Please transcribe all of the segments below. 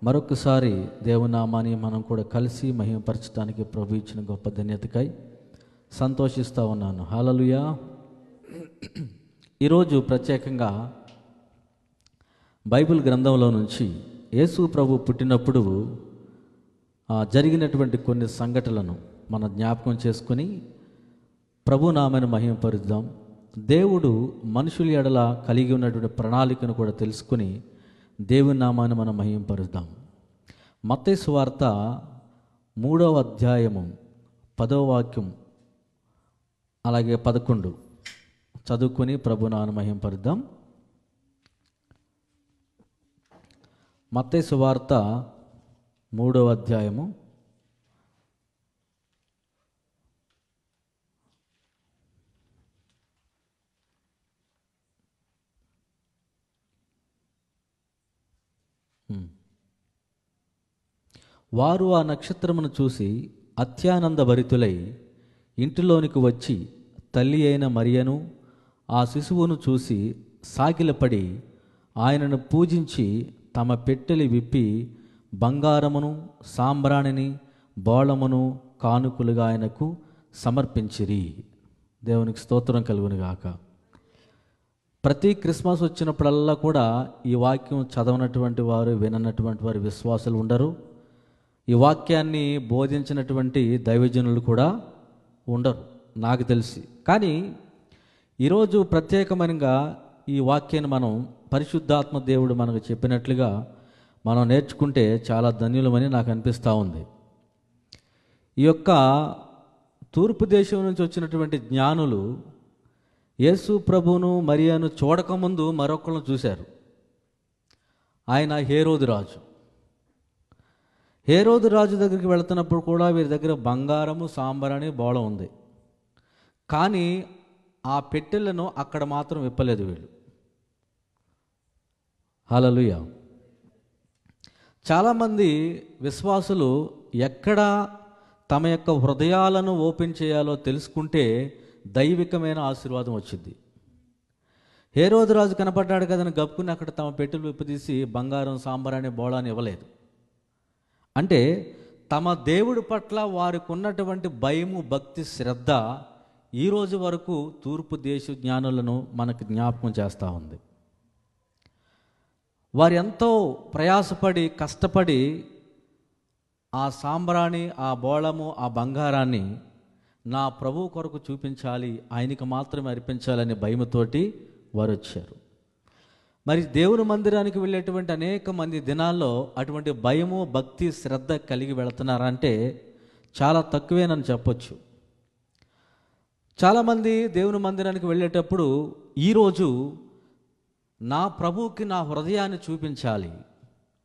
మరొకసారి దేవునామాన్ని మనం కూడా కలిసి మహిమపరచడానికి ప్రభు ఇచ్చిన గొప్ప ధన్యతకై సంతోషిస్తూ ఉన్నాను. హల్లెలూయా. ఈరోజు ప్రత్యేకంగా బైబిల్ గ్రంథంలో నుంచి యేసు ప్రభు పుట్టినప్పుడు జరిగినటువంటి కొన్ని సంఘటనలను మనం జ్ఞాపకం చేసుకొని ప్రభు నామాన్ని మహిమపరుద్దాం. దేవుడు మనుషుల ఎడల కలిగి ఉన్నటువంటి ప్రణాళికను కూడా తెలుసుకుని దేవుని నామాన్ని మనం మహిమపరుద్దాం. మత్తయి సువార్త 3వ అధ్యాయము 10వ వాక్యం అలాగే 11 చదువుకొని ప్రభు నామాన్ని మహిమపరుద్దాం. మత్తయి సువార్త 3వ అధ్యాయము 10. వారు ఆ నక్షత్రమును చూసి అత్యానంద భరితులై ఇంటిలోనికి వచ్చి తల్లి అయిన మరియను ఆ శిశువును చూసి సాగిలపడి ఆయనను పూజించి తమ పెట్టెలు విప్పి బంగారమును సాంబ్రాణిని బోళమును కానుకలుగా ఆయనకు సమర్పించిరి. దేవునికి స్తోత్రం కలుగునుగాక. ప్రతి క్రిస్మస్ వచ్చినప్పుడల్లా కూడా ఈ వాక్యం చదవనటువంటి వారు, విననటువంటి వారు విశ్వాసులు ఉండరు. ఈ వాక్యాన్ని బోధించినటువంటి దైవజనులు కూడా ఉండరు నాకు తెలిసి. కానీ ఈరోజు ప్రత్యేకమైనగా ఈ వాక్యాన్ని మనం పరిశుద్ధాత్మ దేవుడు మనకు చెప్పినట్లుగా మనం నేర్చుకుంటే చాలా ధన్యులమని నాకు అనిపిస్తూ ఉంది. ఈ యొక్క తూర్పు దేశం నుంచి వచ్చినటువంటి జ్ఞానులు యేసు ప్రభువును మరియను చూడకముందు మరొకళ్ళను చూశారు. ఆయన హేరోదు రాజు. హేరోదు రాజు దగ్గరికి వెళుతున్నప్పుడు కూడా వీరి దగ్గర బంగారము సాంబ్రాణి బోళం ఉంది. కానీ ఆ పెట్టెలను అక్కడ మాత్రం విప్పలేదు వీళ్ళు. హల్లెలూయా. చాలామంది విశ్వాసులు ఎక్కడ తమ యొక్క హృదయాలను ఓపెన్ చేయాలో తెలుసుకుంటే దైవికమైన ఆశీర్వాదం వచ్చింది. హేరోదు రాజు కనపడ్డాడు కదని గప్పుకుని అక్కడ తమ పెట్టెలు విప్పదీసి బంగారం సాంబ్రాణి బోళాన్ని ఇవ్వలేదు. అంటే తమ దేవుడి పట్ల వారికి ఉన్నటువంటి భయము, భక్తి, శ్రద్ధ ఈరోజు వరకు తూర్పు దేశ జ్ఞానులను మనకు జ్ఞాపకం చేస్తూ ఉంది. వారు ఎంతో ప్రయాసపడి కష్టపడి ఆ సాంబ్రాణి, ఆ బోళము, ఆ బంగారాన్ని నా ప్రభు కొరకు చూపించాలి, ఆయనకి మాత్రమే అర్పించాలని భయముతోటి వారు వచ్చారు. మరి దేవుని మందిరానికి వెళ్ళేటువంటి అనేక మంది దినాల్లో అటువంటి భయము, భక్తి, శ్రద్ధ కలిగి వెళుతున్నారంటే చాలా తక్కువేనని చెప్పొచ్చు. చాలామంది దేవుని మందిరానికి వెళ్ళేటప్పుడు ఈరోజు నా ప్రభువుకి నా హృదయాన్ని చూపించాలి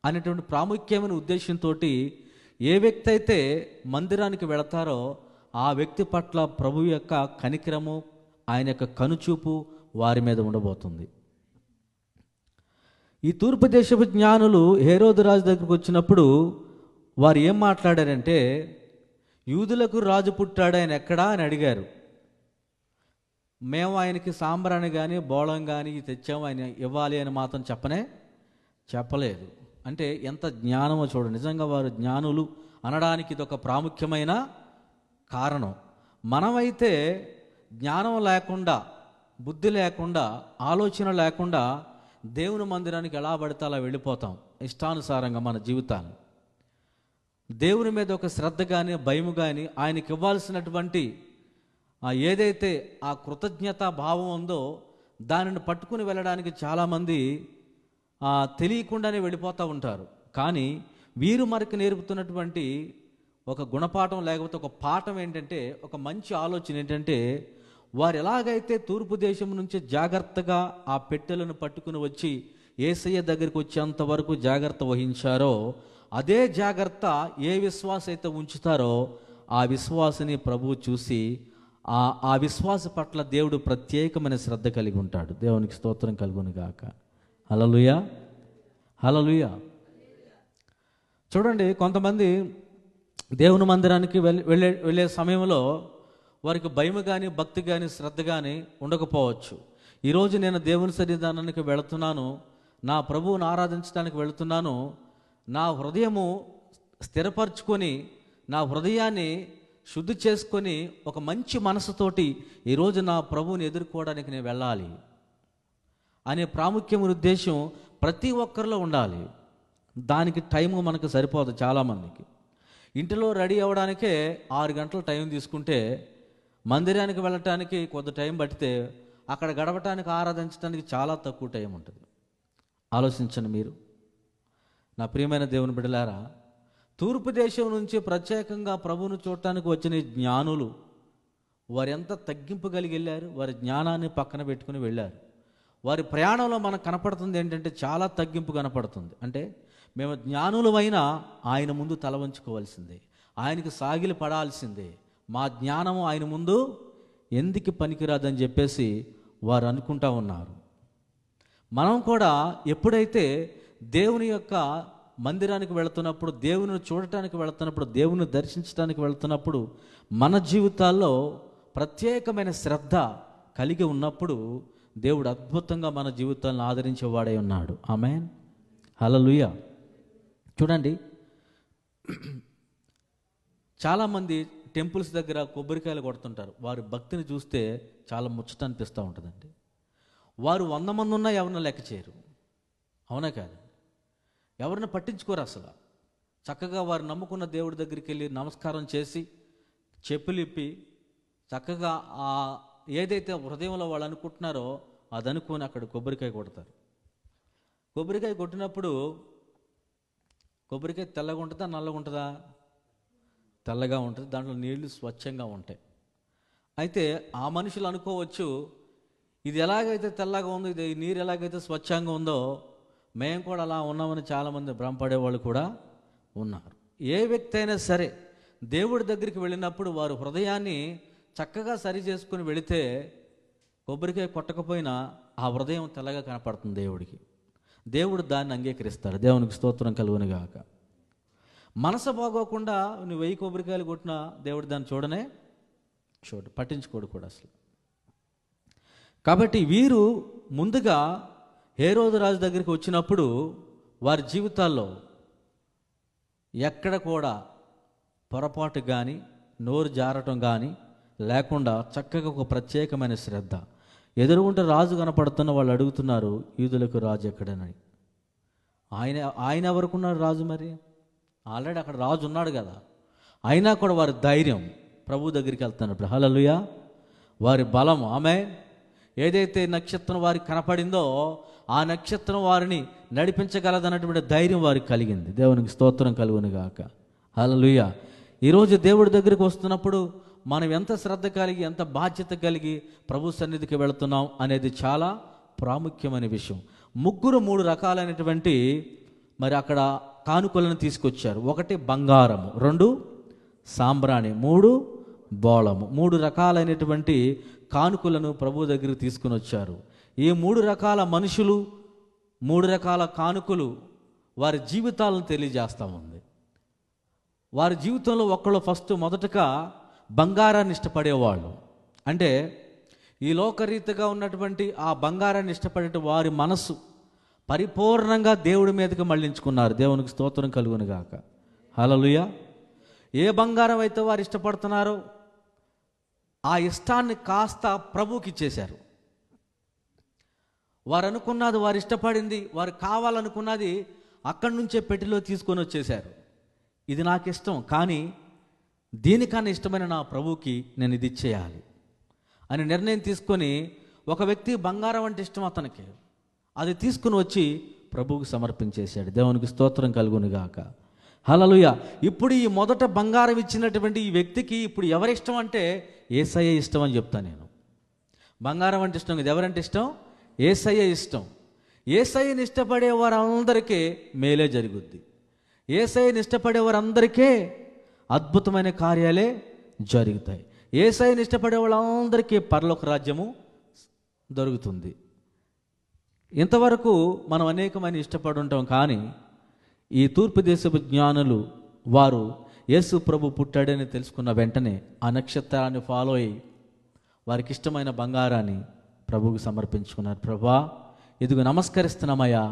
అనేటువంటి ప్రాముఖ్యమైన ఉద్దేశంతో ఏ వ్యక్తి అయితే మందిరానికి వెళతారో ఆ వ్యక్తి పట్ల ప్రభు యొక్క కనికరము, ఆయన యొక్క కనుచూపు వారి మీద ఉండబోతుంది. ఈ తూర్పు దేశపు జ్ఞానులు హేరోదు రాజు దగ్గరకు వచ్చినప్పుడు వారు ఏం మాట్లాడారంటే, యూదులకు రాజు పుట్టాడు, ఆయన ఎక్కడా అని అడిగారు. మేము ఆయనకి సాంబ్రాణి కానీ బోళం కానీ తెచ్చాము, ఆయన ఇవ్వాలి అని మాత్రం చెప్పలేదు. అంటే ఎంత జ్ఞానమో చూడండి. నిజంగా వారు జ్ఞానులు అనడానికి ఇది ఒక ప్రాముఖ్యమైన కారణం. మనమైతే జ్ఞానం లేకుండా, బుద్ధి లేకుండా, ఆలోచన లేకుండా దేవుని మందిరానికి ఎలా పడితే అలా వెళ్ళిపోతాం ఇష్టానుసారంగా మన జీవితాన్ని. దేవుని మీద ఒక శ్రద్ధ కానీ, భయము కానీ, ఆయనకి ఇవ్వాల్సినటువంటి ఏదైతే ఆ కృతజ్ఞత భావం ఉందో దానిని పట్టుకుని వెళ్ళడానికి చాలామంది తెలియకుండానే వెళ్ళిపోతూ ఉంటారు. కానీ వీరు మనకు నేర్పుతున్నటువంటి ఒక గుణపాఠం, లేకపోతే ఒక పాఠం ఏంటంటే, ఒక మంచి ఆలోచన ఏంటంటే, వారు ఎలాగైతే తూర్పు దేశం నుంచి జాగ్రత్తగా ఆ పెట్టెలను పట్టుకుని వచ్చి యేసయ్య దగ్గరికి వచ్చేంత వరకు జాగ్రత్త వహించారో అదే జాగ్రత్త ఏ విశ్వాస అయితే ఉంచుతారో ఆ విశ్వాసని ప్రభువు చూసి ఆ విశ్వాస పట్ల దేవుడు ప్రత్యేకమైన శ్రద్ధ కలిగి ఉంటాడు. దేవునికి స్తోత్రం కలుగును గాక. హల్లెలూయా, హల్లెలూయా. చూడండి, కొంతమంది దేవుని మందిరానికి వెళ్ళే సమయంలో వారికి భయం కానీ, భక్తి కానీ, శ్రద్ధ కానీ ఉండకపోవచ్చు. ఈరోజు నేను దేవుని సన్నిధానానికి వెళుతున్నాను, నా ప్రభువుని ఆరాధించడానికి వెళుతున్నాను, నా హృదయము స్థిరపరచుకొని నా హృదయాన్ని శుద్ధి చేసుకొని ఒక మంచి మనసుతోటి ఈరోజు నా ప్రభువుని ఎదుర్కోవడానికి నేను వెళ్ళాలి అనే ప్రాముఖ్యమైన ఉద్దేశం ప్రతి ఒక్కరిలో ఉండాలి. దానికి టైము మనకు సరిపోదు. చాలామందికి ఇంటిలో రెడీ అవ్వడానికే 6 గంటలు టైం తీసుకుంటే మందిరానికి వెళ్ళటానికి కొంత టైం పట్టితే అక్కడ గడపటానికి ఆరాధించడానికి చాలా తక్కువ టైం ఉంటుంది. ఆలోచించండి మీరు. నా ప్రియమైన దేవుని బిడ్డలారా, తూర్పు దేశం నుంచి ప్రత్యేకంగా ప్రభువును చూడటానికి వచ్చిన జ్ఞానులు వారు ఎంత తగ్గింపు కలిగి వెళ్ళారు. వారి జ్ఞానాన్ని పక్కన పెట్టుకుని వెళ్ళారు. వారి ప్రయాణంలో మనకు కనపడుతుంది ఏంటంటే చాలా తగ్గింపు కనపడుతుంది. అంటే మేము జ్ఞానులమైనా ఆయన ముందు తల వంచుకోవాల్సిందే, ఆయనకు సాగిలి పడాల్సిందే. మా జ్ఞానము ఆయన ముందు ఎందుకు పనికిరాదని చెప్పేసి వారు అనుకుంటా ఉన్నారు. మనం కూడా ఎప్పుడైతే దేవుని యొక్క మందిరానికి వెళుతున్నప్పుడు, దేవుని చూడటానికి వెళుతున్నప్పుడు, దేవుని దర్శించడానికి వెళుతున్నప్పుడు మన జీవితాల్లో ప్రత్యేకమైన శ్రద్ధ కలిగి ఉన్నప్పుడు దేవుడు అద్భుతంగా మన జీవితాలను ఆదరించేవాడై ఉన్నాడు. ఆమేన్, హల్లెలూయా. చూడండి, చాలామంది టెంపుల్స్ దగ్గర కొబ్బరికాయలు కొడుతుంటారు. వారి భక్తిని చూస్తే చాలా ముచ్చట అనిపిస్తూ ఉంటుందండి. వారు 100 మంది ఉన్నా ఎవరిని లెక్క చేయరు. అవునా కాదు? ఎవరిని పట్టించుకోరు అసలు. చక్కగా వారు నమ్ముకున్న దేవుడి దగ్గరికి వెళ్ళి నమస్కారం చేసి చెప్పులిప్పి చక్కగా ఏదైతే హృదయంలో వాళ్ళు అనుకుంటున్నారో అది అనుకొని అక్కడ కొబ్బరికాయ కొడతారు. కొబ్బరికాయ కొట్టినప్పుడు కొబ్బరికాయ తెల్లగా ఉంటుందా నల్లగా ఉంటుందా? తెల్లగా ఉంటుంది. దాంట్లో నీళ్లు స్వచ్ఛంగా ఉంటాయి. అయితే ఆ మనుషులు అనుకోవచ్చు, ఇది ఎలాగైతే తెల్లగా ఉందో, ఇది నీరు ఎలాగైతే స్వచ్ఛంగా ఉందో మేము కూడా అలా ఉన్నామని చాలామంది భ్రమపడేవాళ్ళు కూడా ఉన్నారు. ఏ వ్యక్తి అయినా సరే దేవుడి దగ్గరికి వెళ్ళినప్పుడు వారు హృదయాన్ని చక్కగా సరి చేసుకుని వెళితే కొబ్బరికాయ కొట్టకపోయినా ఆ హృదయం తెల్లగా కనపడుతుంది దేవుడికి. దేవుడు దాన్ని అంగీకరిస్తాడు. దేవునికి స్తోత్రం కలుగును గాక. మనసు బాగోకుండా నువ్వు 1000 కొబ్బరికాయలు కొట్టినా దేవుడు దాన్ని చూడు పట్టించుకోడు కూడా అసలు. కాబట్టి వీరు ముందుగా హేరోదు రాజు దగ్గరికి వచ్చినప్పుడు వారి జీవితాల్లో ఎక్కడ కూడా పొరపాటు కానీ నోరు జారటం కానీ లేకుండా చక్కగా ఒక ప్రత్యేకమైన శ్రద్ధ. ఎదురుగుంటే రాజు కనపడుతున్న వాళ్ళు అడుగుతున్నారు, యూదులకు రాజు ఎక్కడని. ఆయన ఎవరుకున్నాడు రాజు? మరి ఆల్రెడీ అక్కడ రాజు ఉన్నాడు కదా. అయినా కూడా వారి ధైర్యం ప్రభు దగ్గరికి వెళ్తున్నప్పుడు, హల్లెలూయా, వారి బలం, ఆమె ఏదైతే నక్షత్రం వారికి కనపడిందో ఆ నక్షత్రం వారిని నడిపించగలదన్నటువంటి ధైర్యం వారికి కలిగింది. దేవునికి స్తోత్రం కలుగును గాక. హల్లెలూయా. ఈరోజు దేవుడి దగ్గరికి వస్తున్నప్పుడు మనం ఎంత శ్రద్ధ కలిగి, ఎంత బాధ్యత కలిగి ప్రభు సన్నిధికి వెళుతున్నాం అనేది చాలా ప్రాముఖ్యమైన విషయం. 3 రకాలైనటువంటి మరి అక్కడ కానుకలను తీసుకొచ్చారు. 1 బంగారము, 2 సాంబ్రాణి, 3 బోళము. 3 రకాలైనటువంటి కానుకలను ప్రభు దగ్గరికి తీసుకుని వచ్చారు. ఈ 3 రకాల మనుషులు, 3 రకాల కానుకలు వారి జీవితాలను తెలియజేస్తూ ఉంది. వారి జీవితంలో ఒకళ్ళు మొదటగా బంగారాన్ని ఇష్టపడేవాళ్ళు. అంటే ఈ లోకరీతిగా ఉన్నటువంటి ఆ బంగారాన్ని ఇష్టపడే వారి మనసు పరిపూర్ణంగా దేవుడి మీదకి మళ్ళించుకున్నారు. దేవునికి స్తోత్రం కలుగును గాక. హల్లెలూయా. ఏ బంగారం అయితే వారు ఇష్టపడుతున్నారో ఆ ఇష్టాన్ని కాస్త ప్రభువుకి ఇచ్చేశారు. వారు అనుకున్నది, వారు ఇష్టపడింది, వారు కావాలనుకున్నది అక్కడి నుంచే పెట్టిలో తీసుకొని వచ్చేశారు. ఇది నాకు ఇష్టం, కానీ దీనికన్నా ఇష్టమైన నా ప్రభువుకి నేను ఇది ఇచ్చేయాలి అని నిర్ణయం తీసుకొని, ఒక వ్యక్తి బంగారం అంటే ఇష్టం అతనికి, అది తీసుకుని వచ్చి ప్రభువుకి సమర్పించేశాడు. దేవునికి స్తోత్రం కలుగును గాక. హల్లెలూయా. ఇప్పుడు ఈ మొదట బంగారం ఇచ్చినటువంటి ఈ వ్యక్తికి ఇప్పుడు ఎవరిష్టం అంటే యేసయ్య ఇష్టం అని చెప్తాను నేను. బంగారం అంటే ఇష్టం కదా, ఎవరంటే ఇష్టం? యేసయ్య ఇష్టం. యేసయ్యని ఇష్టపడే వారందరికీ మేలే జరుగుద్ది. యేసయ్యని ఇష్టపడే వారందరికీ అద్భుతమైన కార్యాలే జరుగుతాయి. యేసయ్యని ఇష్టపడే వాళ్ళందరికీ పరలోక రాజ్యము దొరుకుతుంది. ఇంతవరకు మనం అనేకమైన ఇష్టపడి ఉంటాం, కానీ ఈ తూర్పు దేశపు జ్ఞానులు వారు యేసు ప్రభు పుట్టాడని తెలుసుకున్న వెంటనే ఆ నక్షత్రాన్ని ఫాలో అయ్యి వారికి ఇష్టమైన బంగారాన్ని ప్రభువుకు సమర్పించుకున్నారు. ప్రభువా, ఇదిగో నమస్కరిస్తున్నామయ్యా,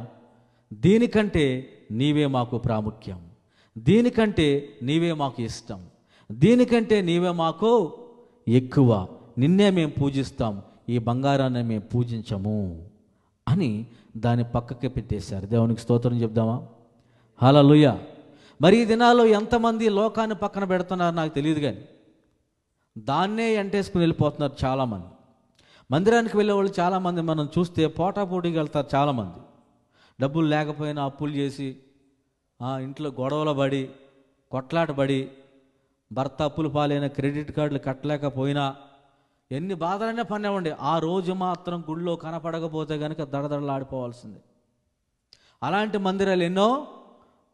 దీనికంటే నీవే మాకు ప్రాముఖ్యం, దీనికంటే నీవే మాకు ఇష్టం, దీనికంటే నీవే మాకు ఎక్కువ, నిన్నే మేము పూజిస్తాం, ఈ బంగారాన్ని మేము పూజించము అని దాన్ని పక్కకి పెట్టేశారు. దేవునికి స్తోత్రం చెప్దామా? హల్లెలూయా. మరి ఈ దినాల్లో ఎంతమంది లోకాన్ని పక్కన పెడుతున్నారు నాకు తెలియదు, కానీ దాన్నే ఎంటేసుకుని వెళ్ళిపోతున్నారు చాలామంది. మందిరానికి వెళ్ళేవాళ్ళు చాలామంది మనం చూస్తే పోటాపోటీకి వెళ్తారు చాలామంది. డబ్బులు లేకపోయినా అప్పులు చేసి ఇంట్లో గొడవలు పడి కొట్లాట పడి భర్త అప్పులు పాలైన క్రెడిట్ కార్డులు కట్టలేకపోయినా ఎన్ని బాధలైనా పనివ్వండి, ఆ రోజు మాత్రం గుళ్ళో కనపడకపోతే కనుక దడదడలాడిపోవాల్సిందే. అలాంటి మందిరాలు ఎన్నో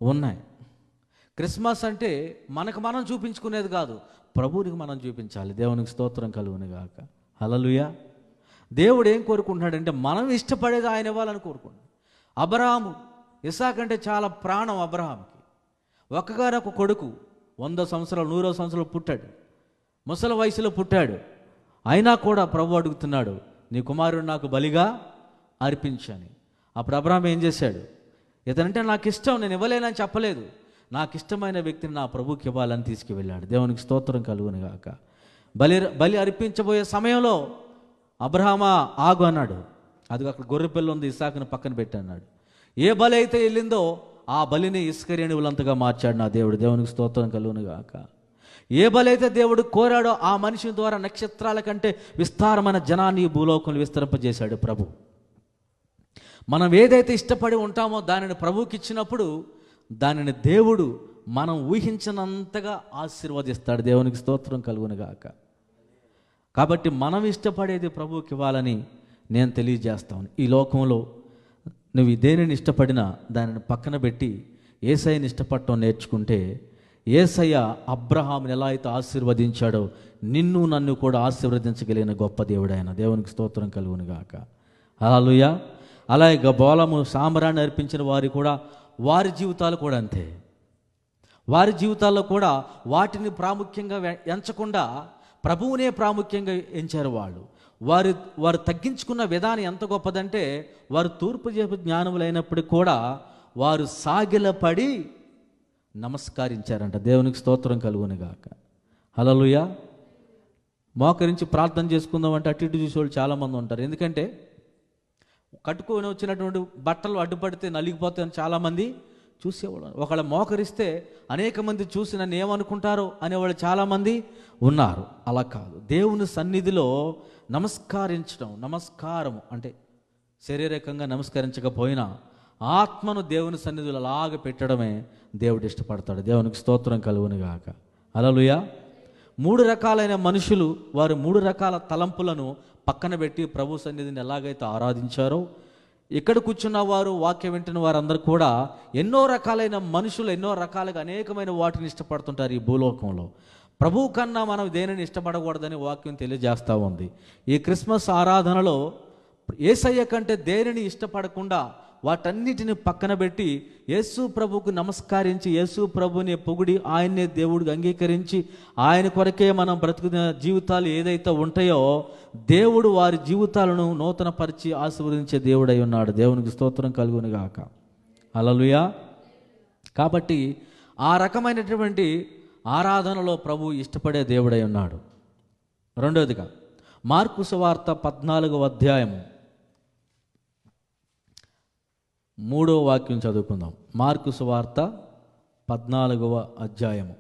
ఉన్నాయి. క్రిస్మస్ అంటే మనకు మనం చూపించుకునేది కాదు, ప్రభువునికి మనం చూపించాలి. దేవునికి స్తోత్రం కలుగును గాక. హల్లెలూయా. దేవుడు ఏం కోరుకుంటున్నాడంటే మనం ఇష్టపడేది ఆయన ఇవ్వాలని కోరుకుంటున్నాడు. అబ్రహాము, ఇస్సాకు అంటే చాలా ప్రాణం అబ్రహాంకి. ఒక్కగానొక కొడుకు 100 సంవత్సరాలు 100 సంవత్సరాలు పుట్టాడు, ముసలి వయసులో పుట్టాడు. అయినా కూడా ప్రభు అడుగుతున్నాడు, నీ కుమారుడు నాకు బలిగా అర్పించని. అప్పుడు అబ్రహాం ఏం చేశాడు? ఇతనంటే నాకు ఇష్టం, నేను ఇవ్వలేనని చెప్పలేదు, నాకు ఇష్టమైన వ్యక్తిని నా ప్రభుకి ఇవ్వాలని తీసుకువెళ్ళాడు. దేవునికి స్తోత్రం కలుగును గాక. బలి అర్పించబోయే సమయంలో అబ్రహామా ఆగు అన్నాడు. అది అక్కడ గొర్రె పిల్ల ఉంది, ఇస్సాకుని పక్కన పెట్టి అన్నాడు. ఏ బలి అయితే వెళ్ళిందో ఆ బలిని ఇస్కరేణువులంతగా మార్చాడు నా దేవుడు. దేవునికి స్తోత్రం కలుగును గాక. ఏ బలి అయితే దేవుడు కోరాడో ఆ మనిషి ద్వారా నక్షత్రాల కంటే విస్తారమైన జనాన్ని భూలోకంలో విస్తరింపజేశాడు ప్రభు. మనం ఏదైతే ఇష్టపడి ఉంటామో దానిని ప్రభువుకి ఇచ్చినప్పుడు దానిని దేవుడు మనం ఊహించినంతగా ఆశీర్వదిస్తాడు. దేవునికి స్తోత్రం కలుగును గాక. కాబట్టి మనం ఇష్టపడేది ప్రభువుకి ఇవ్వాలని నేను తెలియజేస్తాను. ఈ లోకంలో నువ్వు దేనిని ఇష్టపడినా దానిని పక్కన పెట్టి యేసయ్యని ఇష్టపడటం నేర్చుకుంటే, యేసయ్య అబ్రహాముని ఎలా అయితే ఆశీర్వదించాడో నిన్ను నన్ను కూడా ఆశీర్వదించగలిగిన గొప్ప దేవుడు ఆయన. దేవునికి స్తోత్రం కలుగును గాక. హల్లెలూయా. అలాగే బోళము సాంబ్రాన్ని అర్పించిన వారి కూడా వారి జీవితాలు కూడా అంతే. వారి జీవితాల్లో కూడా వాటిని ప్రాముఖ్యంగా ఎంచకుండా ప్రభువునే ప్రాముఖ్యంగా ఎంచారు. వారు తగ్గించుకున్న విధానం ఎంత గొప్పదంటే, వారు తూర్పు జ్ఞానములైనప్పటికీ కూడా వారు సాగిలపడి నమస్కరించారంట. దేవునికి స్తోత్రం కలుగును గాక. హల్లెలూయా. మోకరించి ప్రార్థన చేసుకుందాం అంటే అటు ఇటు చూసేవాళ్ళు చాలామంది ఉంటారు. ఎందుకంటే కట్టుకొని వచ్చినటువంటి బట్టలు అడ్డుపడితే నలిగిపోతాయని చాలామంది చూసేవాళ్ళు. ఒకళ్ళ మోకరిస్తే అనేక మంది చూసి నన్ను ఏమనుకుంటారో అనేవాళ్ళు చాలామంది ఉన్నారు. అలా కాదు, దేవుని సన్నిధిలో నమస్కరించడం, నమస్కారం అంటే శారీరకంగా నమస్కరించకపోయినా ఆత్మను దేవుని సన్నిధిలో అలాగ పెట్టడమే దేవుడు ఇష్టపడతాడు. దేవునికి స్తోత్రం కలుగును గాక. హల్లెలూయా. 3 రకాలైన మనుషులు వారు 3 రకాల తలంపులను పక్కన పెట్టి ప్రభు సన్నిధిని ఎలాగైతే ఆరాధించారో, ఇక్కడ కూర్చున్న వారు వాక్యం వింటున్న వారందరూ కూడా ఎన్నో రకాలైన మనుషులు ఎన్నో రకాలుగా అనేకమైన వాటిని ఇష్టపడుతుంటారు ఈ భూలోకంలో. ప్రభువు కన్నా మనం దేనిని ఇష్టపడకూడదని వాక్యం తెలియజేస్తూ ఉంది. ఈ క్రిస్మస్ ఆరాధనలో యేసయ్య కంటే దేనిని ఇష్టపడకుండా వాటన్నిటిని పక్కన పెట్టి యేసు ప్రభువుకు నమస్కరించి యేసు ప్రభుని పొగిడి ఆయన్నే దేవుడికి అంగీకరించి ఆయన కొరకే మనం బ్రతుకున్న జీవితాలు ఏదైతే ఉంటాయో దేవుడు వారి జీవితాలను నూతనపరిచి ఆశీర్వదించే దేవుడై ఉన్నాడు. దేవునికి స్తోత్రం కలుగును గాక. హల్లెలూయా. కాబట్టి ఆ రకమైనటువంటి ఆరాధనలో ప్రభు ఇష్టపడే దేవుడై ఉన్నాడు. రెండవదిగా మార్కు సువార్త 14వ అధ్యాయము 3వ వాక్యం చదువుకుందాం. మార్కు సువార్త 14వ అధ్యాయము.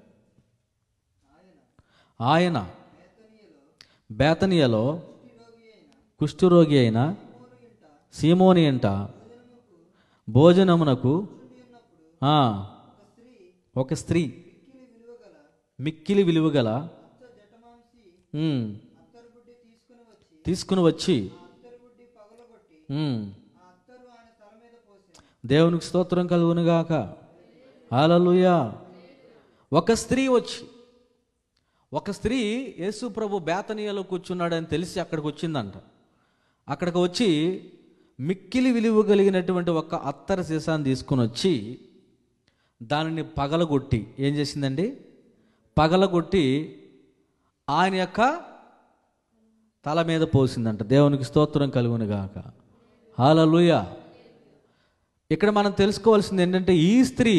ఆయన బేతనియలో కుష్ఠరోగి అయిన సీమోని ఇంట భోజనమునకు ఒక స్త్రీ మిక్కిలి విలువగల తీసుకుని వచ్చి దేవునికి స్తోత్రం కలుగును గాక. హల్లెలూయా. ఒక స్త్రీ యేసు ప్రభు బేతనియలో కూర్చున్నాడని తెలిసి అక్కడికి వచ్చిందంట. అక్కడికి వచ్చి మిక్కిలి విలువ కలిగినటువంటి ఒక అత్తర సీసాన్ని తీసుకుని వచ్చి దానిని పగలగొట్టి ఏం చేసిందండి? పగలగొట్టి ఆయన యొక్క తల మీద పోసిందంట. దేవునికి స్తోత్రం కలుగును గాక. హల్లెలూయా. ఇక్కడ మనం తెలుసుకోవాల్సింది ఏంటంటే, ఈ స్త్రీ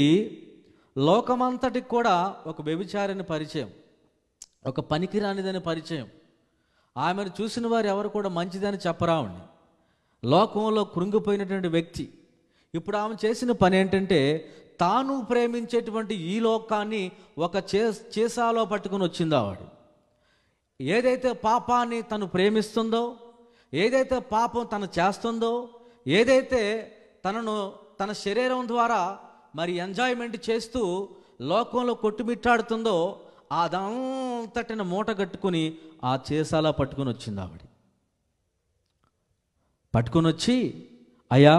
లోకమంతటికి కూడా ఒక వ్యభిచారిని పరిచయం, ఒక పనికిరానిదని పరిచయం. ఆమెను చూసిన వారు ఎవరు కూడా మంచిదని చెప్పరావండి. లోకంలో కృంగిపోయినటువంటి వ్యక్తి. ఇప్పుడు ఆమె చేసిన పని ఏంటంటే, తాను ప్రేమించేటువంటి ఈ లోకాన్ని ఒక చేసాలో పట్టుకుని వచ్చింది ఆవిడ. ఏదైతే పాపాన్ని తను ప్రేమిస్తుందో, ఏదైతే పాపం తను చేస్తుందో, ఏదైతే తన శరీరం ద్వారా మరి ఎంజాయ్మెంట్ చేస్తూ లోకంలో కొట్టుమిట్టాడుతుందో, అదంతటిని మూట కట్టుకుని ఆ చేసాలా పట్టుకుని వచ్చింది ఆవిడ. పట్టుకుని వచ్చి, అయ్యా,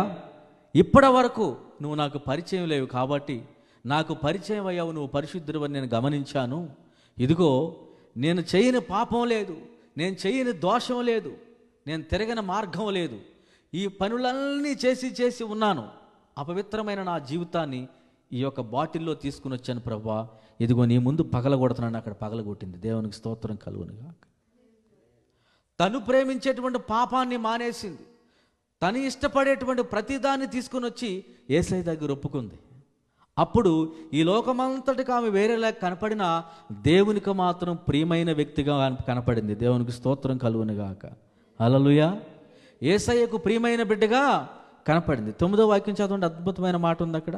ఇప్పటి వరకు నువ్వు నాకు పరిచయం లేవు కాబట్టి, నాకు పరిచయం అయ్యావు, నువ్వు పరిశుద్ధుడివని నేను గమనించాను. ఇదిగో, నేను చేయని పాపం లేదు, నేను చేయని దోషం లేదు, నేను తిరగని మార్గం లేదు, ఈ పనులన్నీ చేసి ఉన్నాను. అపవిత్రమైన నా జీవితాన్ని ఈ యొక్క బాటిల్లో తీసుకుని వచ్చాను ప్రభువా, ఇదిగో నీ ముందు పగలగొడుతున్నాను. అక్కడ పగలగొట్టింది. దేవునికి స్తోత్రం కలుగునుగా. తను ప్రేమించేటువంటి పాపాన్ని మానేసింది. తను ఇష్టపడేటువంటి ప్రతిదాన్ని తీసుకుని వచ్చి యేసయ్య దగ్గర ఒప్పుకుంది. అప్పుడు ఈ లోకమంతటికి ఆమె వేరేలా కనపడినా దేవునికి మాత్రం ప్రియమైన వ్యక్తిగా కనపడింది. దేవునికి స్తోత్రం కలుగునుగాక. హల్లెలూయా. యేసయ్యకు ప్రియమైన బిడ్డగా కనపడింది. 9వ వాక్యం చదవండి, అద్భుతమైన మాట ఉంది అక్కడ.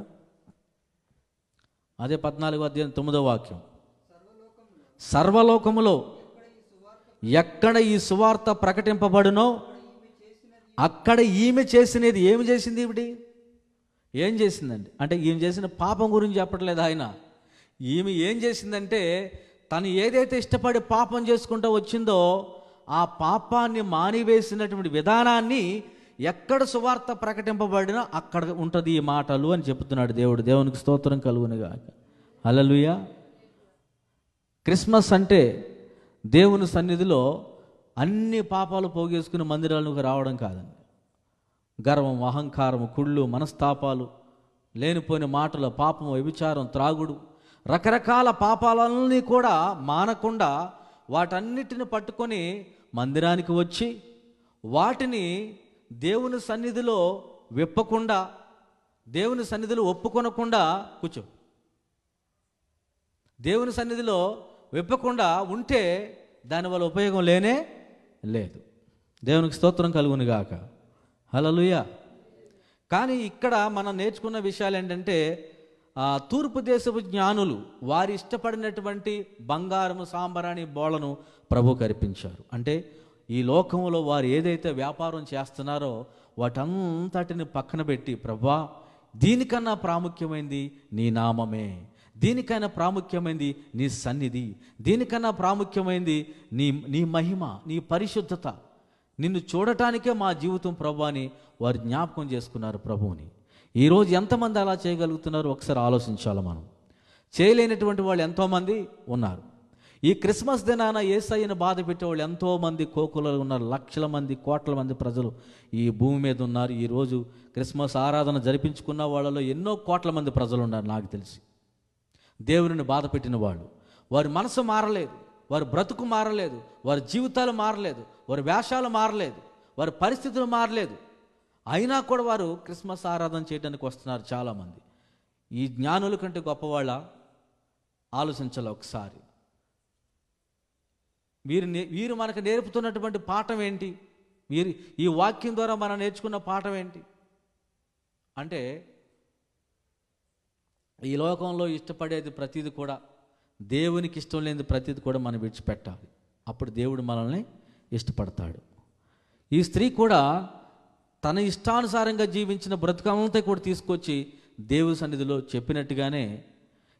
అదే 14వ అధ్యాయం 9వ వాక్యం. సర్వలోకములో ఎక్కడ ఈ సువార్త ప్రకటింపబడునో అక్కడ ఈమె చేసినది. ఏమి చేసింది ఈవిడి? ఏం చేసిందండి అంటే, ఈమె చేసిన పాపం గురించి చెప్పట్లేదు ఆయన. ఈమె ఏం చేసిందంటే, తను ఏదైతే ఇష్టపడి పాపం చేసుకుంటూ వచ్చిందో ఆ పాపాన్ని మానివేసినటువంటి విధానాన్ని ఎక్కడ సువార్త ప్రకటింపబడినా అక్కడ ఉంటుంది ఈ మాటలు అని చెప్తున్నాడు దేవుడు. దేవునికి స్తోత్రం కలుగునుగాక. హల్లెలూయా. క్రిస్మస్ అంటే దేవుని సన్నిధిలో అన్ని పాపాలు పోగేసుకుని మందిరాలకు రావడం కాదండి. గర్వం, అహంకారం, కుళ్ళు, మనస్తాపాలు, లేనిపోయిన మాటలు, పాపం, వ్యభిచారం, త్రాగుడు, రకరకాల పాపాలన్నీ కూడా మానకుండా వాటన్నిటిని పట్టుకొని మందిరానికి వచ్చి వాటిని దేవుని సన్నిధిలో విప్పకుండా, దేవుని సన్నిధిలో ఒప్పుకొనకుండా దేవుని సన్నిధిలో విప్పకుండా ఉంటే దానివల్ల ఉపయోగం లేనే లేదు. దేవునికి స్తోత్రం కలుగునుగాక. హల్లెలూయా. కానీ ఇక్కడ మనం నేర్చుకున్న విషయాలు ఏంటంటే, తూర్పు దేశపు జ్ఞానులు వారి ఇష్టపడినటువంటి బంగారము, సాంబ్రాణి, బోళను ప్రభువుకు అర్పించారు. అంటే ఈ లోకంలో వారు ఏదైతే వ్యాపారం చేస్తున్నారో వాటంతటిని పక్కన పెట్టి, ప్రభువా, దీనికన్నా ప్రాముఖ్యమైంది నీ నామమే, దీనికన్నా ప్రాముఖ్యమైంది నీ సన్నిధి, దీనికన్నా ప్రాముఖ్యమైంది నీ మహిమ, నీ పరిశుద్ధత, నిన్ను చూడటానికే మా జీవితం ప్రభు అని వారు జ్ఞాపకం చేసుకున్నారు ప్రభువుని. ఈరోజు ఎంతమంది అలా చేయగలుగుతున్నారు ఒకసారి ఆలోచించాలి మనం. చేయలేనటువంటి వాళ్ళు ఎంతోమంది ఉన్నారు. ఈ క్రిస్మస్ దినాన యేసయ్యను బాధ పెట్టేవాళ్ళు ఎంతోమంది కోకులలో ఉన్నారు. లక్షల మంది, కోట్ల మంది ప్రజలు ఈ భూమి మీద ఉన్నారు. ఈరోజు క్రిస్మస్ ఆరాధన జరిపించుకున్న వాళ్ళలో ఎన్నో కోట్ల మంది ప్రజలు ఉన్నారు నాకు తెలిసి. దేవుని బాధ పెట్టిన వాళ్ళు, వారి మనసు మారలేదు, వారి బ్రతుకు మారలేదు, వారి జీవితాలు మారలేదు, వారి వేషాలు మారలేదు, వారి పరిస్థితులు మారలేదు. అయినా కూడా వారు క్రిస్మస్ ఆరాధన చేయడానికి వస్తున్నారు చాలామంది. ఈ జ్ఞానుల కంటే గొప్పవాళ్ళ ఆలోచించాలి ఒకసారి. వీరు మనకు నేర్పుతున్నటువంటి పాఠం ఏంటి? వీరు ఈ వాక్యం ద్వారా మనం నేర్చుకున్న పాఠం ఏంటి అంటే, ఈ లోకంలో ఇష్టపడేది ప్రతిదీ కూడా, దేవునికి ఇష్టం లేనిది ప్రతిదీ కూడా మనం విడిచిపెట్టాలి. అప్పుడు దేవుడు మనల్ని ఇష్టపడతాడు. ఈ స్త్రీ కూడా తన ఇష్టానుసారంగా జీవించిన బ్రతుకంతా కూడా తీసుకొచ్చి దేవుని సన్నిధిలో చెప్పినట్టుగానే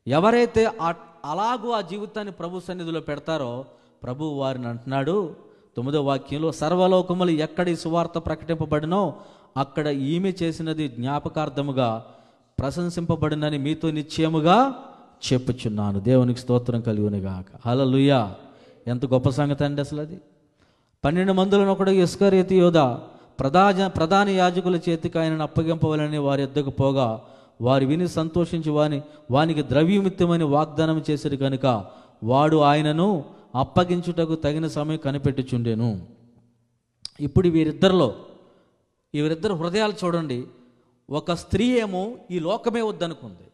ఎవరైతే అలాగూ ఆ జీవితాన్ని ప్రభు సన్నిధిలో పెడతారో ప్రభు వారిని అంటున్నాడు 9వ వాక్యంలో, సర్వలోకములు ఎక్కడ ఈ సువార్త ప్రకటింపబడినో అక్కడ ఈమె చేసినది జ్ఞాపకార్థముగా ప్రశంసింపబడినని మీతో నిశ్చయముగా చెప్పుచున్నాను. దేవునికి స్తోత్రం కలుగునుగాక. హల్లెలూయా. ఎంత గొప్ప సంగతి అండి అసలు అది. 12 మందిలో ఒకడు ఇస్కరియోతు యోధ ప్రధాన యాజకుల చేతికి ఆయనను అప్పగింపవాలని వారి యొద్దకు పోగా వారు విని సంతోషించి వానికి ద్రవ్యమిత్తమని వాగ్దానం చేశారు కనుక వాడు ఆయనను అప్పగించుటకు తగిన సమయం కనిపెట్టుచుండెను. ఇప్పుడు వీరిద్దరు హృదయాలు చూడండి. ఒక స్త్రీ ఏమో ఈ లోకమే వద్దనుకుంది,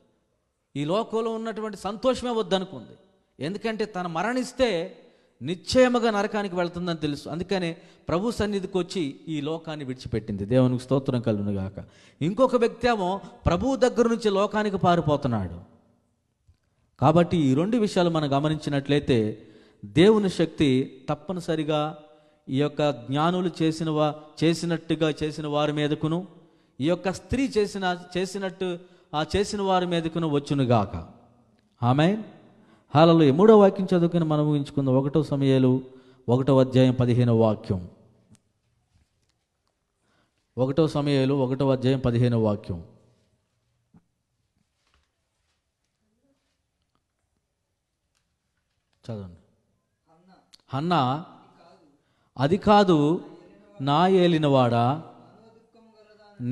ఈ లోకంలో ఉన్నటువంటి సంతోషమే వద్దనుకుంది. ఎందుకంటే తను మరణిస్తే నిశ్చయముగా నరకానికి వెళ్తుందని తెలుసు. అందుకనే ప్రభు సన్నిధికి వచ్చి ఈ లోకాన్ని విడిచిపెట్టింది. దేవునికి స్తోత్రం కలుగును గాక. ఇంకొక వ్యక్తి ఏమో ప్రభువు దగ్గర నుంచి లోకానికి పారిపోతున్నాడు. కాబట్టి ఈ రెండు విషయాలు మనం గమనించినట్లయితే దేవుని శక్తి తప్పనిసరిగా ఈ యొక్క జ్ఞానులు చేసినట్టుగా చేసిన వారి మీదకును, ఈ యొక్క స్త్రీ చేసిన వారి మీదకును వచ్చునుగాక. ఆమేన్. హల్లెలూయా. 3వ వాక్యం చదువుకుని మనం ఊహించుకుందాం. 1 సమూయేలు 1వ అధ్యాయం 15వ వాక్యం. 1 సమూయేలు 1వ అధ్యాయం 15వ వాక్యం. చదవండి. హన్నా, అది కాదు నా ఏలినవాడా,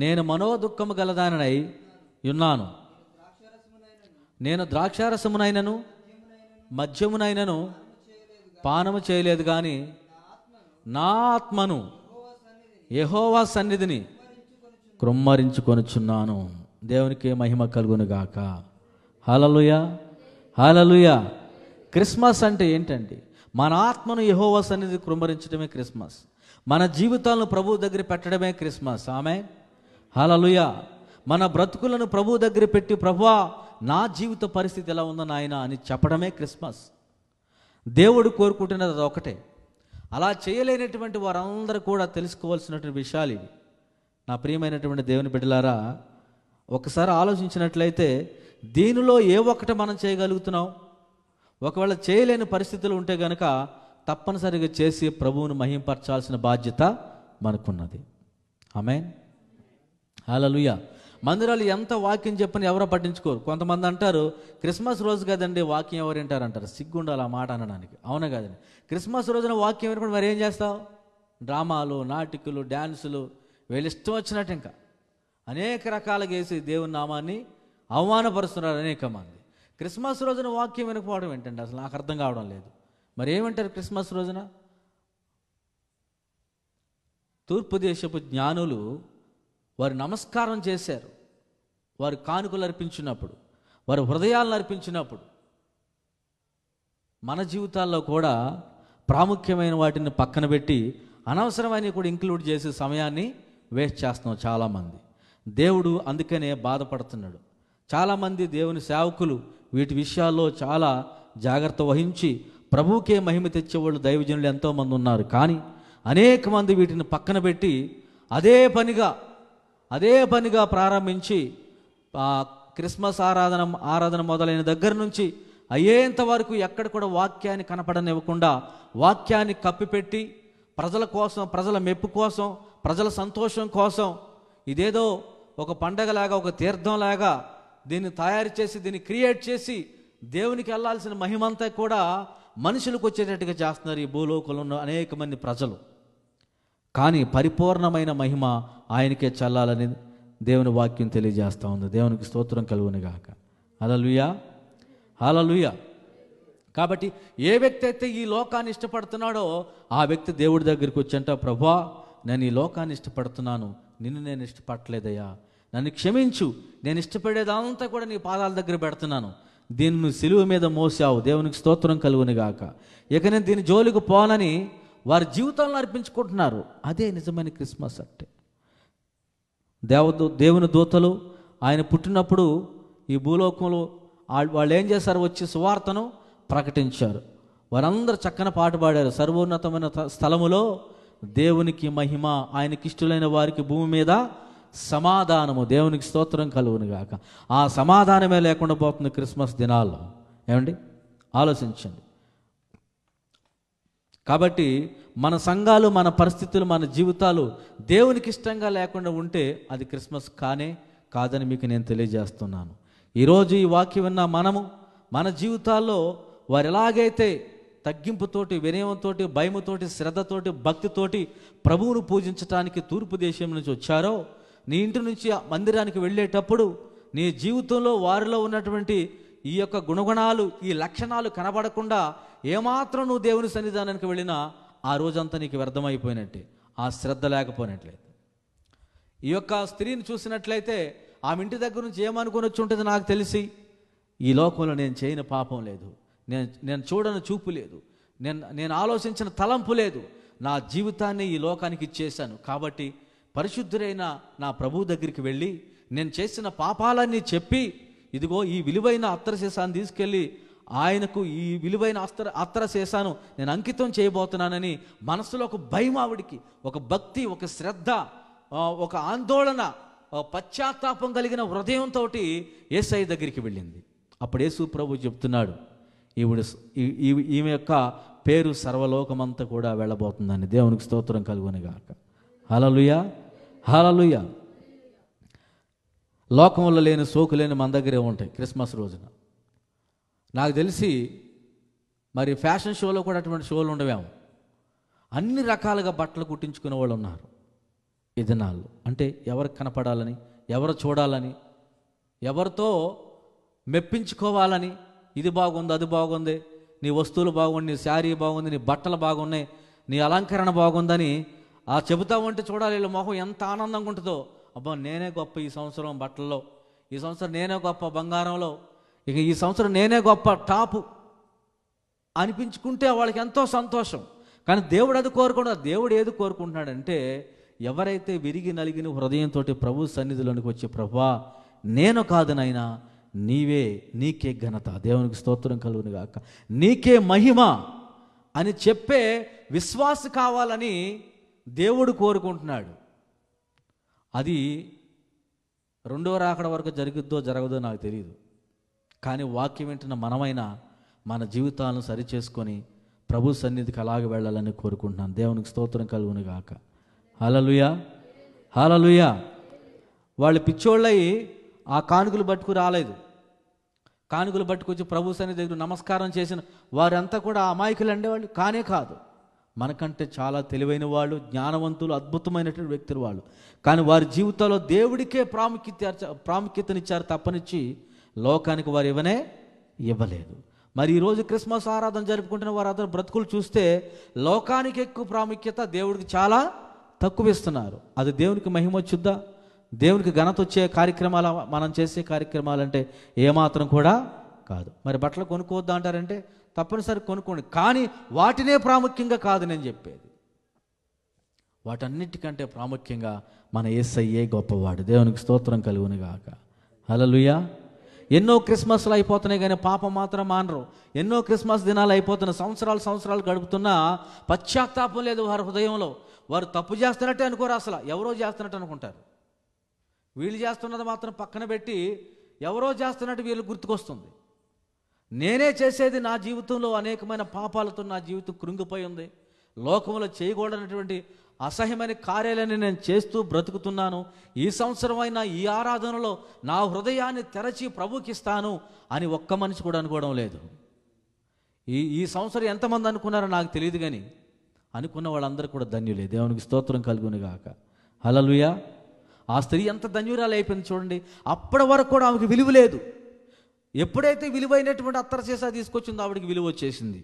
నేను మనోదుఖము గలదానై ఉన్నాను. నేను ద్రాక్షారసమునైనను మద్యమునైనను పానము చేయలేదు, కానీ నా ఆత్మను యెహోవా సన్నిధిని కృమ్మరించుకొనుచున్నాను. దేవునికి మహిమ కలుగును గాక. హల్లెలూయా, హల్లెలూయా. క్రిస్మస్ అంటే ఏంటండి? మన ఆత్మను యెహోవా సన్నిధి కృమ్మరించడమే క్రిస్మస్. మన జీవితాలను ప్రభువు దగ్గర పెట్టడమే క్రిస్మస్. ఆమేన్. హల్లెలూయా. మన బ్రతుకులను ప్రభువు దగ్గర పెట్టి, ప్రభువా నా జీవిత పరిస్థితి ఎలా ఉందో నాయన అని చెప్పడమే క్రిస్మస్. దేవుడు కోరుకుంటున్నది అది ఒకటే. అలా చేయలేనటువంటి వారందరూ కూడా తెలుసుకోవాల్సినటువంటి విషయాలు ఇవి. నా ప్రియమైనటువంటి దేవుని బిడ్డలారా, ఒకసారి ఆలోచించినట్లయితే దీనిలో ఏ ఒక్కటి మనం చేయగలుగుతున్నాం? ఒకవేళ చేయలేని పరిస్థితులు ఉంటే గనక తప్పనిసరిగా చేసి ప్రభువును మహింపరచాల్సిన బాధ్యత మనకున్నది. ఆమేన్. హల్లెలూయా. మందిరాలు ఎంత వాక్యం చెప్పని ఎవరో పట్టించుకోరు. కొంతమంది అంటారు, క్రిస్మస్ రోజు కదండి వాక్యం ఎవరు వింటారు అంటారు. సిగ్గుండాలి ఆ మాట అనడానికి. అవునా కదండి? క్రిస్మస్ రోజున వాక్యం వినకుండా మరి ఏం చేస్తావు? డ్రామాలు, నాటికలు, డ్యాన్సులు, వీళ్ళు ఇష్టం వచ్చినట్టు ఇంకా అనేక రకాలుగా వేసి దేవుని నామాన్ని అవమానపరుస్తున్నారు అనేక మంది. క్రిస్మస్ రోజున వాక్యం వినకపోవడం ఏంటండి? అసలు నాకు అర్థం కావడం లేదు. మరి ఏమంటారు క్రిస్మస్ రోజున? తూర్పు దేశపు జ్ఞానులు వారు నమస్కారం చేశారు. వారు కానుకలు అర్పించినప్పుడు, వారి హృదయాలను అర్పించినప్పుడు, మన జీవితాల్లో కూడా ప్రాముఖ్యమైన వాటిని పక్కన పెట్టి అనవసరమైన కూడా ఇంక్లూడ్ చేసే సమయాన్ని వేస్ట్ చేస్తున్నాం చాలామంది. దేవుడు అందుకనే బాధపడుతున్నాడు. చాలామంది దేవుని సేవకులు వీటి విషయాల్లో చాలా జాగ్రత్త వహించి ప్రభువుకే మహిమ తెచ్చేవాళ్ళు దైవజనులు ఎంతోమంది ఉన్నారు. కానీ అనేక మంది వీటిని పక్కన పెట్టి అదే పనిగా ప్రారంభించి క్రిస్మస్ ఆరాధన మొదలైన దగ్గర నుంచి అయ్యేంత వరకు ఎక్కడ కూడా వాక్యాన్ని కనపడనివ్వకుండా వాక్యాన్ని కప్పిపెట్టి ప్రజల కోసం, ప్రజల మెప్పు కోసం, ప్రజల సంతోషం కోసం ఇదేదో ఒక పండగలాగా, ఒక తీర్థంలాగా దీన్ని తయారు చేసి, దీన్ని క్రియేట్ చేసి దేవునికి వెళ్ళాల్సిన మహిమంతా కూడా మనుషులకు వచ్చేటట్టుగా చేస్తున్నారు ఈ భూలోకంలో ఉన్న అనేక మంది ప్రజలు. కానీ పరిపూర్ణమైన మహిమ ఆయనకే చల్లాలని దేవుని వాక్యం తెలియజేస్తూ ఉంది. దేవునికి స్తోత్రం కలుగును గాక. హల్లెలూయా, హల్లెలూయా. కాబట్టి ఏ వ్యక్తి అయితే ఈ లోకాన్ని ఇష్టపడుతున్నాడో ఆ వ్యక్తి దేవుడి దగ్గరికి వచ్చంట, ప్రభువా నేను ఈ లోకాన్ని ఇష్టపడుతున్నాను, నిన్ను నేను ఇష్టపడలేదయ్యా, నన్ను క్షమించు, నేను ఇష్టపడేదంతా కూడా నీ పాదాల దగ్గర పెడుతున్నాను, దీన్ని నువ్వు సిలువ మీద మోసావు, దేవునికి స్తోత్రం కలుగును గాక, ఇక నేను దీని జోలికి పోనని వారి జీవితాలను అర్పించుకుంటున్నారు. అదే నిజమైన క్రిస్మస్ అంటే. దేవుని దూతలు ఆయన పుట్టినప్పుడు ఈ భూలోకంలో వాళ్ళు ఏం చేశారు? వచ్చి సువార్తను ప్రకటించారు. వారందరూ చక్కన పాట పాడారు. సర్వోన్నతమైన స్థలములో దేవునికి మహిమ, ఆయనకి ఇష్టలైన వారికి భూమి మీద సమాధానము. దేవునికి స్తోత్రం కలుగును గాక. ఆ సమాధానమే లేకుండా పోతుంది క్రిస్మస్ దినాల్లో. ఏమండి, ఆలోచించండి. కాబట్టి మన సంఘాలు, మన పరిస్థితులు, మన జీవితాలు దేవునికి ఇష్టంగా లేకుండా ఉంటే అది క్రిస్మస్ కాదని మీకు నేను తెలియజేస్తున్నాను. ఈరోజు ఈ వాక్యం విన్న మనము మన జీవితాల్లో వారు ఎలాగైతే తగ్గింపుతోటి, వినయంతోటి, భయముతోటి, శ్రద్ధతోటి, భక్తితోటి ప్రభువును పూజించడానికి తూర్పు దేశం నుంచి వచ్చారో, నీ ఇంటి నుంచి మందిరానికి వెళ్ళేటప్పుడు నీ జీవితంలో వారిలో ఉన్నటువంటి ఈ యొక్క గుణగుణాలు, ఈ లక్షణాలు కనబడకుండా ఏమాత్రం నువ్వు దేవుని సన్నిధానానికి వెళ్ళినా ఆ రోజంతా నీకు వ్యర్థమైపోయినట్టే, ఆ శ్రద్ధ లేకపోయినట్లయితే. ఈ యొక్క స్త్రీని చూసినట్లయితే ఆమె ఇంటి దగ్గర నుంచి ఏమనుకొని వచ్చి ఉంటుంది నాకు తెలిసి, ఈ లోకంలో నేను చేయని పాపం లేదు, నేను చూడని చూపు లేదు, నేను ఆలోచించిన తలంపు లేదు, నా జీవితాన్ని ఈ లోకానికి ఇచ్చేశాను. కాబట్టి పరిశుద్ధుడైన నా ప్రభువు దగ్గరికి వెళ్ళి నేను చేసిన పాపాలన్నీ చెప్పి, ఇదిగో ఈ విలువైన అత్తరశేషాన్ని తీసుకెళ్ళి ఆయనకు ఈ విలువైన అత్తరశేషాను నేను అంకితం చేయబోతున్నానని మనసులో ఒక భయం ఆవిడికి, ఒక భక్తి, ఒక శ్రద్ధ, ఒక ఆందోళన, పశ్చాత్తాపం కలిగిన హృదయంతో యేసయ్య దగ్గరికి వెళ్ళింది. అప్పుడు యేసు ప్రభు చెప్తున్నాడు, ఈమె యొక్క పేరు సర్వలోకమంతా కూడా వెళ్ళబోతుందని. దేవునికి స్తోత్రం కలుగునుగాక. హల్లెలూయా, హల్లెలూయా. లోకంలో లేని సోకు లేని మన దగ్గరే ఉంటాయి క్రిస్మస్ రోజున. నాకు తెలిసి మరి ఫ్యాషన్ షోలో కూడా అటువంటి షోలు ఉండవేమో. అన్ని రకాలుగా బట్టలు కుట్టించుకునే వాళ్ళు ఉన్నారు ఈ దినాల్లో. అంటే ఎవరికి కనపడాలని, ఎవరు చూడాలని, ఎవరితో మెప్పించుకోవాలని, ఇది బాగుంది, అది బాగుంది, నీ వస్తువులు బాగుంది, నీ శారీ బాగుంది, నీ బట్టలు బాగున్నాయి, నీ అలంకరణ బాగుందని చెబుతా ఉంటే చూడాలి వీళ్ళ మొహం ఎంత ఆనందంగా ఉంటుందో. అబ్బా నేనే గొప్ప ఈ సంవత్సరం బట్టల్లో, ఈ సంవత్సరం నేనే గొప్ప బంగారంలో, ఇక ఈ సంవత్సరం నేనే గొప్ప టాపు అనిపించుకుంటే వాళ్ళకి ఎంతో సంతోషం. కానీ దేవుడు అది కోరుకుంటున్నాడు. దేవుడు ఏది కోరుకుంటున్నాడంటే, ఎవరైతే విరిగి నలిగిన హృదయంతో ప్రభు సన్నిధిలోనికి వచ్చి, ప్రభువా నేను కాదు నాయనా, నీకే ఘనత, దేవునికి స్తోత్రం కలుగును గాక, నీకే మహిమ అని చెప్పే విశ్వాస కావాలని దేవుడు కోరుకుంటున్నాడు. అది రెండో రాకడ వరకు జరుగుద్దో జరగదో నాకు తెలియదు. కానీ వాక్యం వింటున్న మనమైనా మన జీవితాలను సరిచేసుకొని ప్రభు సన్నిధికి అలాగే వెళ్ళాలని కోరుకుంటున్నాను. దేవునికి స్తోత్రం కలుగును గాక. హల్లెలూయా, హల్లెలూయా. వాళ్ళు పిచ్చోళ్ళై ఆ కానుకలు పట్టుకు రాలేదు. కానుకలు పట్టుకొచ్చి ప్రభు సన్నిధి దగ్గర నమస్కారం చేసిన వారంతా కూడా అమాయకులు అండేవాళ్ళు కానే కాదు. మనకంటే చాలా తెలివైన వాళ్ళు, జ్ఞానవంతులు, అద్భుతమైనటువంటి వ్యక్తులు వాళ్ళు. కానీ వారి జీవితంలో దేవుడికే ప్రాముఖ్యతనిచ్చారు తప్పనిచ్చి లోకానికి వారు ఇవ్వలేదు. మరి ఈరోజు క్రిస్మస్ ఆరాధన జరుపుకుంటున్న వారు అతను బ్రతుకులు చూస్తే లోకానికి ఎక్కువ ప్రాముఖ్యత, దేవుడికి చాలా తక్కువ ఇస్తున్నారు. అది దేవునికి మహిమ వచ్చుద్దా? దేవునికి ఘనత వచ్చే కార్యక్రమాలు మనం చేసే కార్యక్రమాలు అంటే ఏమాత్రం కూడా కాదు. మరి బట్టలు కొనుక్కోవద్దా అంటారంటే తప్పనిసరి కొనుక్కోండి, కానీ వాటినే ప్రాముఖ్యంగా కాదు నేను చెప్పేది. వాటన్నిటికంటే ప్రాముఖ్యంగా మన యేసయ్యే గొప్పవాడు. దేవునికి స్తోత్రం కలుగును గాక. హల్లెలూయా. ఎన్నో క్రిస్మస్లు అయిపోతున్నాయి కానీ పాపం మాత్రం మానరు. ఎన్నో క్రిస్మస్ దినాలు అయిపోతున్న, సంవత్సరాలు గడుపుతున్నా పశ్చాత్తాపం లేదు వారి హృదయంలో. వారు తప్పు చేస్తున్నట్టే అనుకోరు, అసలు ఎవరో చేస్తున్నట్టు అనుకుంటారు. వీళ్ళు చేస్తున్నది మాత్రం పక్కన పెట్టి ఎవరో చేస్తున్నట్టు వీళ్ళు గుర్తుకొస్తుంది. నేనే చేసేది, నా జీవితంలో అనేకమైన పాపాలతో నా జీవితం కృంగిపోయి ఉంది, లోకంలో చేయకూడనటువంటి అసహ్యమైన కార్యాలని నేను చేస్తూ బ్రతుకుతున్నాను, ఈ సంవత్సరం అయినా ఈ ఆరాధనలో నా హృదయాన్ని తెరచి ప్రభుకిస్తాను అని ఒక్క మనిషి కూడా అనుకోవడం లేదు. ఈ సంవత్సరం ఎంతమంది అనుకున్నారో నాకు తెలియదు, కానీ అనుకున్న వాళ్ళందరూ కూడా ధన్యులే. దేవునికి స్తోత్రం కలుగును గాక. హల్లెలూయా. ఆ స్త్రీ ఎంత ధన్యురాలు అయిపోయింది చూడండి. అప్పటి వరకు కూడా ఆమెకి విలువ లేదు. ఎప్పుడైతే విలువైనటువంటి అత్తరశేష తీసుకొచ్చిందో ఆవిడికి విలువ వచ్చేసింది.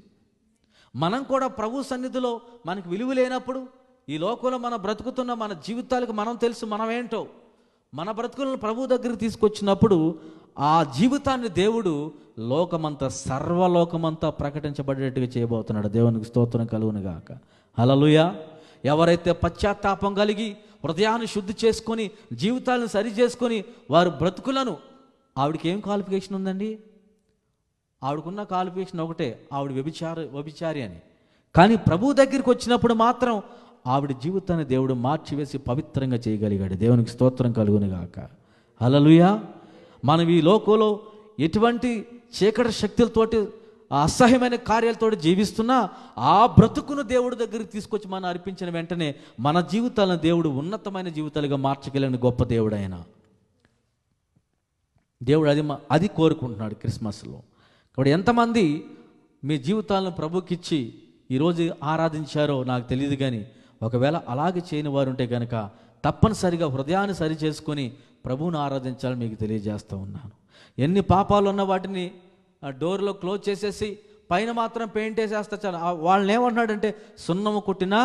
మనం కూడా ప్రభు సన్నిధిలో మనకి విలువ లేనప్పుడు, ఈ లోకంలో మనం బ్రతుకుతున్న మన జీవితాలకు మనం తెలుసు మనమేంటో, మన బ్రతుకులను ప్రభు దగ్గరికి తీసుకొచ్చినప్పుడు ఆ జీవితాన్ని దేవుడు లోకమంతా, సర్వలోకమంతా ప్రకటించబడేట్టుగా చేయబోతున్నాడు. దేవునికి స్తోత్రం కలుగును గాక. హల్లెలూయా. ఎవరైతే పశ్చాత్తాపం కలిగి హృదయాన్ని శుద్ధి చేసుకొని జీవితాలను సరి చేసుకొని వారు బ్రతుకులను, ఆవిడకి ఏం క్వాలిఫికేషన్ ఉందండి? ఆవిడకున్న క్వాలిఫికేషన్ ఒకటే, ఆవిడ వ్యభిచారి అని. కానీ ప్రభు దగ్గరికి వచ్చినప్పుడు మాత్రం ఆవిడ జీవితాన్ని దేవుడు మార్చివేసి పవిత్రంగా చేయగలిగాడు. దేవునికి స్తోత్రం కలుగును గాక. హల్లెలూయా. మనం ఈ లోకంలో ఎటువంటి చీకటి శక్తులతోటి, అసహ్యమైన కార్యాలతో జీవిస్తున్నా ఆ బ్రతుకును దేవుడి దగ్గరికి తీసుకొచ్చి మనం అర్పించిన వెంటనే మన జీవితాలను దేవుడు ఉన్నతమైన జీవితాలుగా మార్చగలిగిన గొప్ప దేవుడు ఆయన. దేవుడు అది కోరుకుంటున్నాడు క్రిస్మస్లో. కాబట్టి ఎంతమంది మీ జీవితాలను ప్రభుకిచ్చి ఈరోజు ఆరాధించారో నాకు తెలియదు, కానీ ఒకవేళ అలాగే చేయని వారు ఉంటే కనుక తప్పనిసరిగా హృదయాన్ని సరి చేసుకొని ప్రభువును ఆరాధించాలని మీకు తెలియజేస్తూ ఉన్నాను. ఎన్ని పాపాలు ఉన్న వాటిని డోర్లో క్లోజ్ చేసేసి పైన మాత్రం పెయింట్ వేసేస్తా చాలు. వాళ్ళని ఏమంటున్నాడంటే, సున్నము కొట్టినా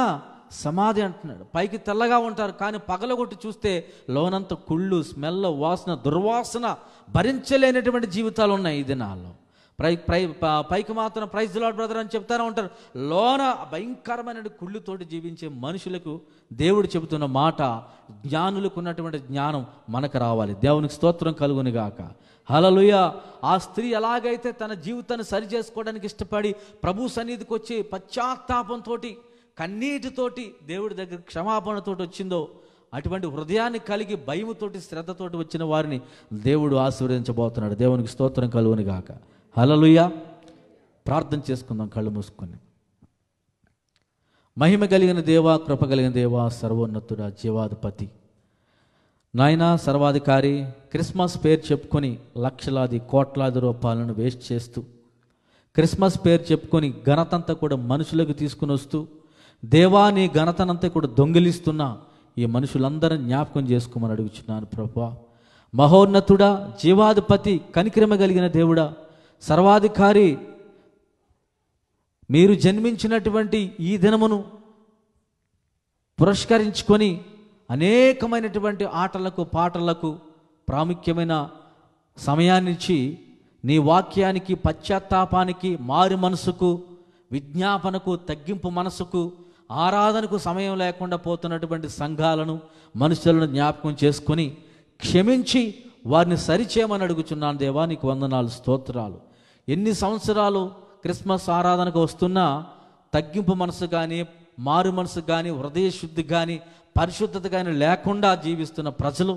సమాధి అంటున్నాడు. పైకి తెల్లగా ఉంటారు, కానీ పగలగొట్టి చూస్తే లోనంత కుళ్ళు, స్మెల్, వాసన, దుర్వాసన, భరించలేనటువంటి జీవితాలు ఉన్నాయి ఈ దినాల్లో. పైకి మాత్రం ప్రైజ్ ది లార్డ్ బ్రదర్ అని చెప్తానే ఉంటారు, లోన భయంకరమైన కుళ్ళుతోటి జీవించే మనుషులకు దేవుడు చెబుతున్న మాట, జ్ఞానులకు ఉన్నటువంటి జ్ఞానం మనకు రావాలి. దేవునికి స్తోత్రం కలుగును గాక. హల్లెలూయా. ఆ స్త్రీ ఎలాగైతే తన జీవితాన్ని సరి చేసుకోవడానికి ఇష్టపడి ప్రభు సన్నిధికి వచ్చి పశ్చాత్తాపంతో, కన్నీటితోటి దేవుడి దగ్గర క్షమాపణతోటి వచ్చిందో, అటువంటి హృదయాన్ని కలిగి భయముతోటి, శ్రద్ధతోటి వచ్చిన వారిని దేవుడు ఆశీర్వదించబోతున్నాడు. దేవునికి స్తోత్రం కలుగును గాక. హల్లెలూయా. ప్రార్థన చేసుకుందాం కళ్ళు మూసుకొని. మహిమ కలిగిన దేవా, కృప కలిగిన దేవా, సర్వోన్నతుడా, జీవాధిపతి నాయనా, సర్వాధికారి, క్రిస్మస్ పేరు చెప్పుకొని లక్షలాది కోట్లాది రూపాయలను వేస్ట్ చేస్తూ, క్రిస్మస్ పేరు చెప్పుకొని ఘనతంతా కూడా మనుషులకు తీసుకుని వస్తూ, దేవా నీ ఘనతనంతా కూడా దొంగిలిస్తున్నా ఈ మనుషులందరూ జ్ఞాపకం చేసుకోమని అడుగుచున్నాను ప్రభువా. మహోన్నతుడా, జీవాధిపతి, కనికరమ కలిగిన దేవుడా, సర్వాధికారి, మీరు జన్మించినటువంటి ఈ దినమును పురస్కరించుకొని అనేకమైనటువంటి ఆటలకు, పాటలకు ప్రాముఖ్యమైన సమయాన్నిచ్చి నీ వాక్యానికి, పశ్చాత్తాపానికి, మారు మనసుకు, విజ్ఞాపనకు, తగ్గింపు మనసుకు, ఆరాధనకు సమయం లేకుండా పోతున్నటువంటి సంఘాలను, మనుషులను జ్ఞాపకం చేసుకొని క్షమించి వారిని సరిచేయమని అడుగుచున్నాను దేవా. నీకు వందనాలు, స్తోత్రాలు. ఎన్ని సంవత్సరాలు క్రిస్మస్ ఆరాధనకు వస్తున్నా తగ్గింపు మనసు కానీ, మారు మనసు కానీ, హృదయ శుద్ధి కానీ, పరిశుద్ధత కానీ లేకుండా జీవిస్తున్న ప్రజలు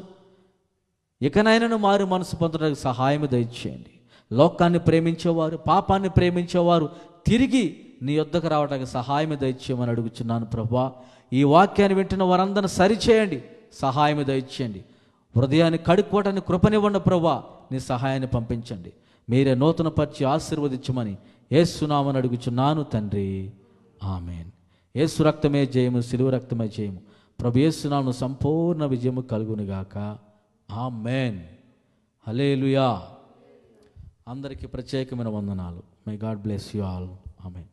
ఇకనైనా మారు మనసు పొందడానికి సహాయం దయచేయండి. లోకాన్ని ప్రేమించేవారు, పాపాన్ని ప్రేమించేవారు తిరిగి నీ యొద్దకు రావడానికి సహాయం దయచేయమని అడుగుచున్నాను ప్రభువా. ఈ వాక్యాన్ని వింటున్న వారందరిని సరిచేయండి, సహాయం దయచేయండి. హృదయాన్ని కడుక్కోవటానికి కృపనివ్వండి ప్రభువా. నీ సహాయాన్ని పంపించండి. మీరే నూతన పరిచి ఆశీర్వదించమని యేసు నామమున అడుగుచున్నాను తండ్రి, ఆమేన్. యేసు రక్తమే జయము, సిలువ రక్తమే జయము. ప్రభు యేసు నామమున సంపూర్ణ విజయము కలుగునుగాక. ఆమేన్. హల్లెలూయా. అందరికీ ప్రత్యేకమైన వందనాలు. My God bless you all. Amen.